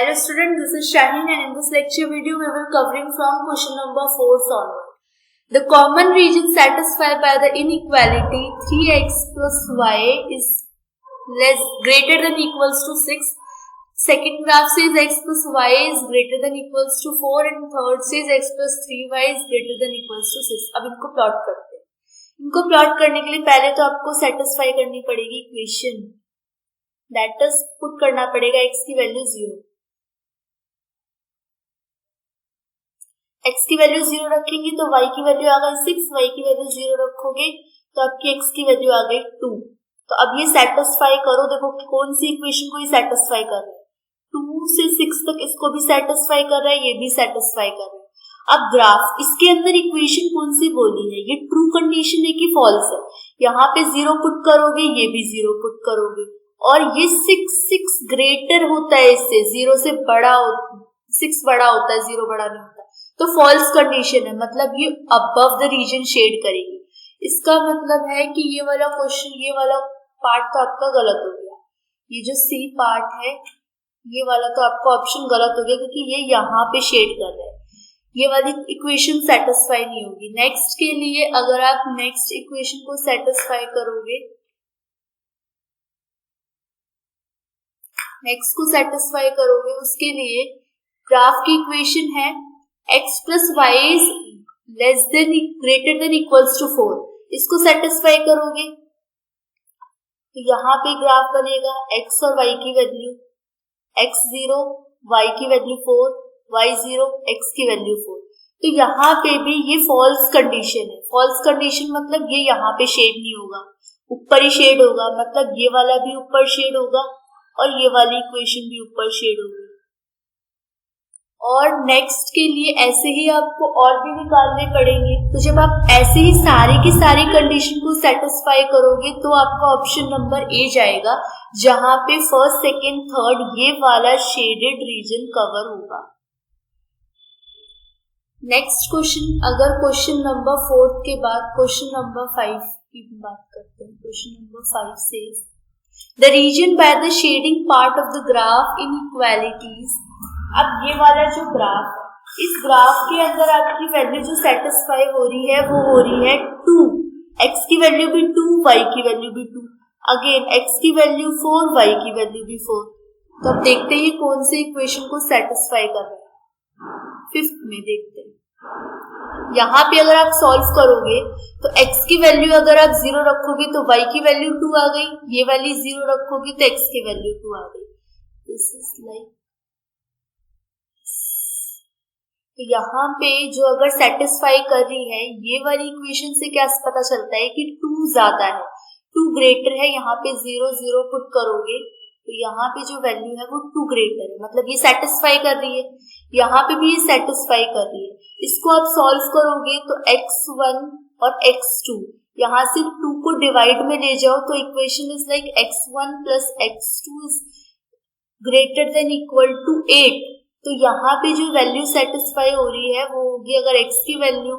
Hello student, this is Shaheen and in this lecture video we will covering from question number 4 onward. The common region satisfied by the inequality 3x plus y is greater than equals to 6. Second graph says x plus y is greater than equals to 4 and third says x plus 3y is greater than equals to 6. अब इनको plot करते हैं. इनको plot करने के लिए पहले तो आपको सेटिस्फाई करनी पड़ेगी इक्वेशन. दैट इज पुट करना पड़ेगा x की वैल्यू 0. x की वैल्यू 0 रखेंगे तो y की वैल्यू आ गई 6, y की वैल्यू 0 रखोगे तो आपकी x की वैल्यू आ गई 2. तो अब ये सेटिस्फाई करो. देखो कौन सी इक्वेशन को ये सेटिस्फाई कर रहा है. 2 से 6 तक इसको भी सेटिस्फाई कर रहा है, ये भी सेटिस्फाई कर रहा है. अब ग्राफ इसके अंदर इक्वेशन कौन सी बोली है, ये ट्रू कंडीशन है कि फॉल्स है. यहाँ पे 0 पुट करोगे, ये भी 0 पुट करोगे और ये 6 ग्रेटर होता है इससे, 0 से बड़ा 6 बड़ा होता है, 0 बड़ा नहीं होता. तो फॉल्स कंडीशन है, मतलब ये अबव द रीजन शेड करेगी. इसका मतलब है कि ये वाला क्वेश्चन, ये वाला पार्ट तो आपका गलत हो गया. ये जो सी पार्ट है ये वाला तो आपका ऑप्शन गलत हो गया क्योंकि ये यहाँ पे शेड कर रहा है. ये वाली इक्वेशन सेटिस्फाई नहीं होगी. नेक्स्ट के लिए अगर आप नेक्स्ट इक्वेशन को सेटिस्फाई करोगे, नेक्स्ट को सेटिस्फाई करोगे उसके लिए ग्राफ की इक्वेशन है x plus y is less than greater than equals to 4. इसको सेटिस्फाई करोगे तो यहाँ पे ग्राफ बनेगा x और y की वैल्यू x0, y की वैल्यू 4, y0, x की वैल्यू 4. तो यहाँ पे भी ये फॉल्स कंडीशन है. फॉल्स कंडीशन मतलब ये यहाँ पे शेड नहीं होगा, ऊपर ही शेड होगा. मतलब ये वाला भी ऊपर शेड होगा और ये वाली इक्वेशन भी ऊपर शेड होगी. और नेक्स्ट के लिए ऐसे ही आपको और भी निकालने पड़ेंगे. तो जब आप ऐसे ही सारी की सारी कंडीशन को सेटिस्फाई करोगे तो आपका ऑप्शन नंबर ए जाएगा, जहां पे फर्स्ट, सेकेंड, थर्ड ये वाला शेडेड रीजन कवर होगा. नेक्स्ट क्वेश्चन, अगर क्वेश्चन नंबर 4 के बाद क्वेश्चन नंबर 5 की बात करते हैं. Question number 5 says the region by the shading part of the graph inequalities. अब ये वाला जो ग्राफ है, इस ग्राफ के अंदर आपकी वैल्यू जो सेटिस्फाई हो रही है वो हो रही है 2. x की वैल्यू भी 2, y की वैल्यू भी 2. अगेन x की वैल्यू 4, y की वैल्यू भी 4. तो अब देखते हैं ये कौन से इक्वेशन को सेटिस्फाई कर रहे हैं. 5th में देखते हैं. यहाँ पे अगर आप सॉल्व करोगे तो x की वैल्यू अगर आप 0 रखोगे तो y की वैल्यू 2 आ गई, ये वाली 0 रखोगे तो x की वैल्यू 2 आ गई. This is like. तो यहाँ पे जो अगर सेटिस्फाई कर रही है ये वाली इक्वेशन से क्या पता चलता है कि 2 ज्यादा है, 2 ग्रेटर है. यहाँ पे 0 0 पुट करोगे तो यहाँ पे जो वैल्यू है वो 2 ग्रेटर है, मतलब ये सेटिस्फाई कर रही है. यहाँ पे भी ये सेटिस्फाई कर रही है. इसको आप सॉल्व करोगे तो x1 और x2, यहाँ से 2 को डिवाइड में ले जाओ तो equation is like x1 plus x2 is greater than equal to 8. तो यहाँ पे जो वैल्यू सेटिस्फाई हो रही है वो होगी, अगर x की वैल्यू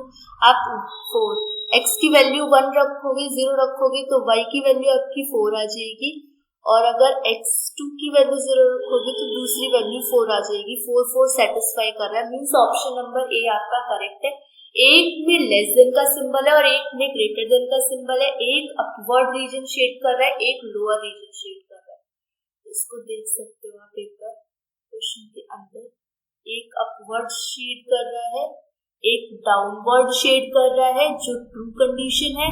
आप 4, x की वैल्यू 1 रखोगे, 0 रखोगे तो y की वैल्यू आपकी 4 आ जाएगी. और अगर x2 की वैल्यू 0 रखोगे तो दूसरी वैल्यू 4 आ जाएगी. 4 4 सेटिस्फाई कर रहा है, मीन्स ऑप्शन नंबर ए आपका करेक्ट है. एक में लेस देन का सिंबल है और एक में ग्रेटर देन का सिंबल है. एक अपवर्ड रीजन शेड कर रहा है, एक लोअर रीजन शेड कर रहा है. इसको देख सकते हो आप एक बार क्वेश्चन के अंदर. एक अपवर्ड शेड कर रहा है, एक डाउनवर्ड शेड कर रहा है जो ट्रू कंडीशन है,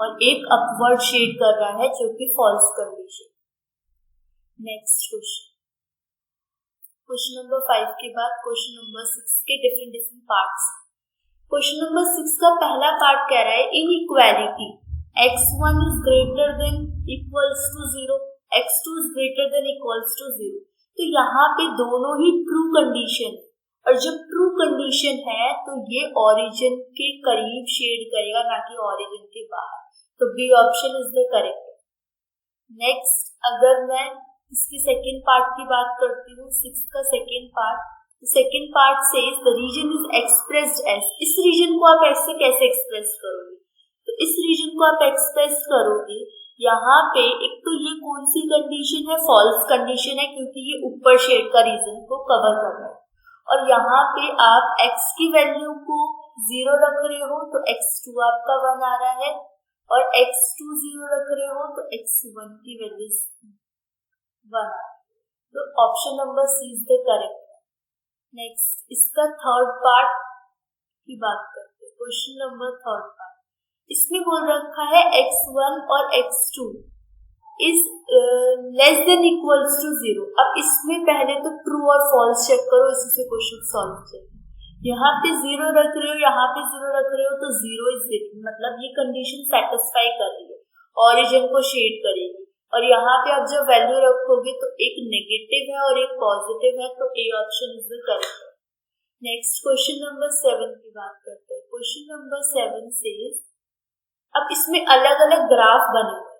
और एक अपवर्ड शेड कर रहा है जो कि false condition. Next question, question number 5 के बाद क्वेश्चन नंबर 6 के डिफरेंट पार्ट्स. क्वेश्चन नंबर 6 का पहला पार्ट कह रहा है inequality x1 is greater than equals to 0, x2 is greater than equals to 0. तो यहाँ पे दोनों ही ट्रू कंडीशन है, और जब ट्रू कंडीशन है तो ये ओरिजिन के करीब शेड करेगा, ना कि ओरिजिन के बाहर. तो B option is the correct. Next, अगर मैं इसकी सेकेंड पार्ट की बात करती हूँ, 6 का second part. Second part says the region is expressed as. इस रीजन को आप ऐसे कैसे एक्सप्रेस करोगे? तो इस रीजन को आप एक्सप्रेस करोगे यहाँ पे एक तो ये कौन सी कंडीशन है, फॉल्स कंडीशन है, क्योंकि ये ऊपर शेड का रीजन को कवर कर रहा है। और यहाँ पे आप x की वैल्यू को 0 रख रहे हो तो x2 आपका 1 आ रहा है, और x2 0 रख रहे हो तो x1 की वैल्यू 1 आ रहा है। तो option number C is the correct. Next इसका थर्ड पार्ट की बात करते हैं, क्वेश्चन नंबर थर्ड पार्ट। इसमें बोल रखा है x1 और x2 is less than equals to 0। अब इसमें पहले तो ट्रू और फॉल्स चेक करो, इसी से क्वेश्चन सॉल्व चाहिए। यहाँ पे 0 रख रहे हो, यहाँ पे 0 रख रहे हो तो 0 इज 0, मतलब ये कंडीशन सेटिस्फाई कर रही है, ओरिजिन को शेड करेगी। और यहाँ पे आप जब वैल्यू रखोगे तो एक नेगेटिव है और एक पॉजिटिव है, तो A option is the correct. Next question number 7 की बात करते हैं। क्वेश्चन नंबर 7 से अब इसमें अलग अलग ग्राफ बने हुए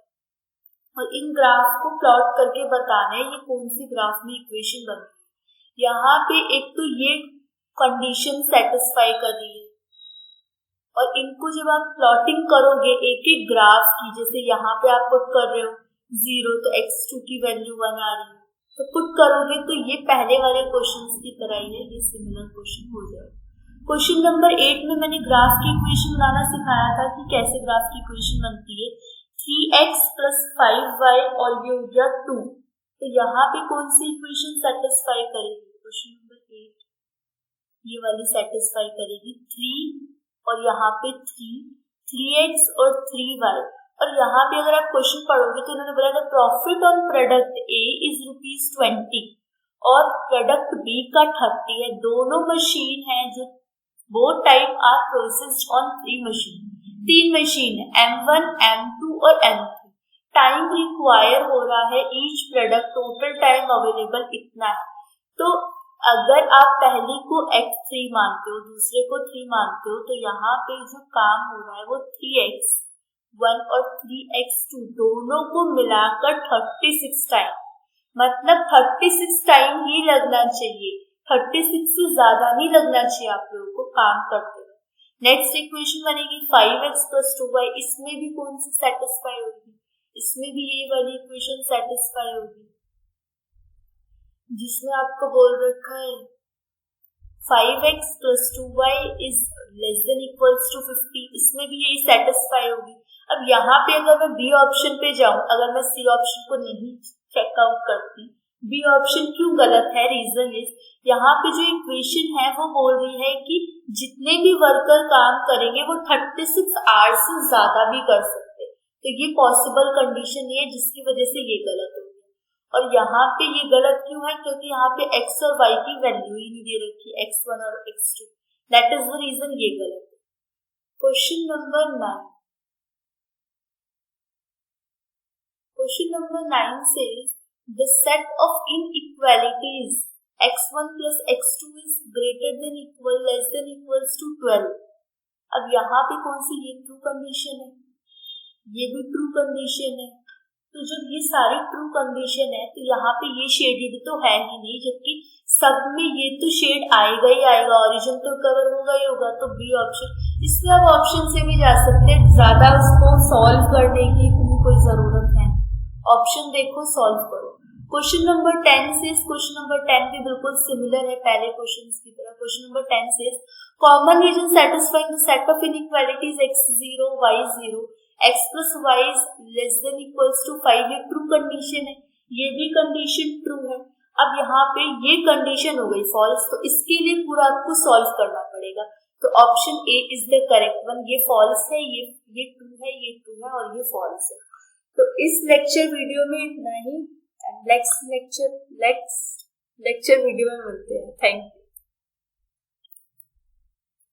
और इन ग्राफ को प्लॉट करके बताना है ये कौन सी ग्राफ में इक्वेशन बनी है। यहाँ पे एक तो ये कंडीशन सेटिस्फाई कर रही है, और इनको जब आप प्लॉटिंग करोगे एक एक ग्राफ की, जैसे यहाँ पे आप पुट कर रहे हो 0 तो x2 की वैल्यू 1 आ रही है, तो पुट करोगे तो ये पहले वाले क्वेश्चंस की तरह ही है, ये सिमिलर क्वेश्चन हो जाएगा। क्वेश्चन नंबर 8 में मैंने ग्राफ की इक्वेशन बनाना सिखाया था कि कैसे ग्राफ की इक्वेशन बनती है। 3x + 5y और ये हो गया 2, तो यहाँ पे कौन सी इक्वेशन सेटिस्फाई करेगी? क्वेश्चन नंबर 8 ये वाली सेटिस्फाई करेगी। 3 और यहाँ पे 3x और 3y। और यहाँ पे अगर आप क्वेश्चन पढ़ोगे तो इन्होंने बोला था profit on product A is ₹20 और प्रोडक्ट B का 30 है। दोनों मशीन है जो both type are processed on 3 machine है, M1, M2 और M3। टाइम रिक्वायर हो रहा है each product, total time available इतना है। तो अगर आप पहली को x3 मानते हो, दूसरे को 3 मानते हो, तो यहाँ पे जो काम हो रहा है वो 3x1 और 3x2 दोनों को मिलाकर 36 टाइम, मतलब 36 टाइम ही लगना चाहिए, 36 से ज्यादा नहीं लगना चाहिए आप लोगों को काम करते हुए। नेक्स्ट इक्वेशन बनेगी 5x + 2y। इसमें भी कौन सी सेटिस्फाई होगी? इसमें भी ये वाली इक्वेशन सेटिस्फाई होगी, जिसमें आपको बोल रखा है 5x + 2y is less than equals to 50। इसमें भी यही सेटिस्फाई होगी। अब यहाँ पे अगर मैं बी ऑप्शन पे जाऊं, अगर मैं सी ऑप्शन को नहीं चेकआउट करती, बी ऑप्शन क्यों गलत है? रीजन इज यहाँ पे जो इक्वेशन है वो बोल रही है कि जितने भी वर्कर काम करेंगे वो 36 आवर्स से ज्यादा भी कर सकते, तो ये पॉसिबल कंडीशन नहीं है, जिसकी वजह से ये गलत हो गया। और यहाँ पे ये गलत क्यों है? क्योंकि यहाँ पे x और y की वैल्यू ही नहीं दे रखी, x1 और x2, that is the reason ये गलत है। Question number 9। Question number 9 says the set of inequalities x1 plus x2 is greater than equal less than equals to 12। अब यहाँ पे कौन सी ये ट्रू कंडीशन है, ये भी ट्रू कंडीशन है। तो जब ये सारी ट्रू कंडीशन है तो यहाँ पे ये शेडेड तो है ही नहीं, जबकि सब में ये तो शेड आएगा ही आएगा, ओरिजिन तो कवर होगा ही होगा। तो बी ऑप्शन, इसमें आप ऑप्शन से भी जा सकते हैं, ज्यादा उसको सॉल्व करने की कोई जरूरत है। ऑप्शन देखो, सॉल्व करो। क्वेश्चन नंबर 10 से क्वेश्चन नंबर 10 भी बिल्कुल सिमिलर है पहले क्वेश्चन की तरह। क्वेश्चन नंबर 10 से common region satisfying the set of inequalities x0 y0 x + y is less than equals to 5। ये ट्रू कंडीशन है, ये भी कंडीशन ट्रू है। अब यहाँ पे ये कंडीशन हो गई फॉल्स, तो इसके लिए पूरा आपको सॉल्व करना पड़ेगा। तो option A is the correct one. ये फॉल्स है, ये ट्रू है, ये ट्रू है और ये फॉल्स है। तो इस लेक्चर वीडियो में इतना ही। नेक्स्ट लेक्चर वीडियो में मिलते हैं। Thank you.